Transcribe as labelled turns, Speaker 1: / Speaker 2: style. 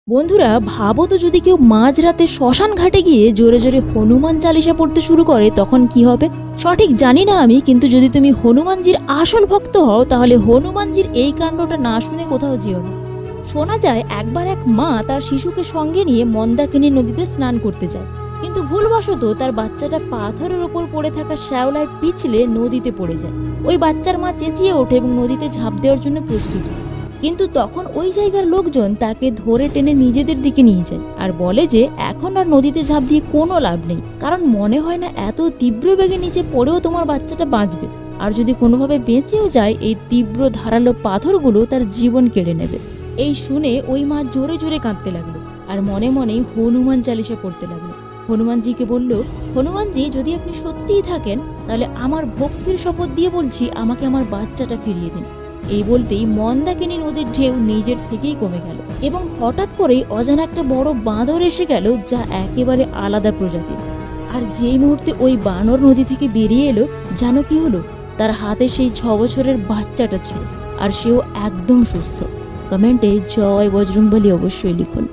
Speaker 1: বন্ধুরা, ভাবো তো যদি কেউ মাঝরাতে শ্মশান ঘাটে গিয়ে জোরে জোরে হনুমান চালিসা পড়তে শুরু করে তখন কি হবে? সঠিক জানি না আমি, কিন্তু যদি তুমি হনুমানজির আসল ভক্ত হও তাহলে হনুমানজির এই কাণ্ডটা না শুনে কোথাও যেও না। শোনা যায় একবার এক মা তার শিশুকে সঙ্গে নিয়ে মন্দাকিনী নদীতে স্নান করতে যায়, কিন্তু ভুলবশত তার বাচ্চাটা পাথরের ওপর পড়ে থাকা শ্যাওলায় পিছলে নদীতে পড়ে যায়। ওই বাচ্চার মা চেঁচিয়ে ওঠে এবং নদীতে ঝাঁপ দেওয়ার জন্য প্রস্তুত হয়। কিন্তু তখন ওই জায়গার লোকজন তাকে ধরে টেনে নিজেদের দিকে নিয়ে যায় আর বলে যে এখন আর নদীতে ঝাঁপ দিয়ে কোনো লাভ নেই, কারণ মনে হয় না এত তীব্র বেগে নিচে পড়েও তোমার বাচ্চাটা বাঁচবে। আর যদি কোনোভাবে বেঁচেও যায় এই তীব্র ধারালো পাথরগুলো তার জীবন কেড়ে নেবে। এই শুনে ওই মা জোরে জোরে কাঁদতে লাগলো আর মনে মনেই হনুমান চালিসা পড়তে লাগলো। হনুমানজিকে বলল, হনুমানজি, যদি আপনি সত্যিই থাকেন তাহলে আমার ভক্তির শপথ দিয়ে বলছি আমাকে আমার বাচ্চাটা ফিরিয়ে দিন। এই বলতেই মন্দাকিনী নদীর ঢেউ নিজের থেকেই কমে গেল এবং হঠাৎ করেই অজানা একটা বড় বাঁদর এসে গেল, যা একেবারে আলাদা প্রজাতির। আর যেই মুহূর্তে ওই বানর নদী থেকে বেরিয়ে এলো, জানো কি হলো? তার হাতে সেই 6 বছরের বাচ্চাটা ছিল আর সেও একদম সুস্থ। কমেন্টে জয় বজরংবলী অবশ্যই লিখুন।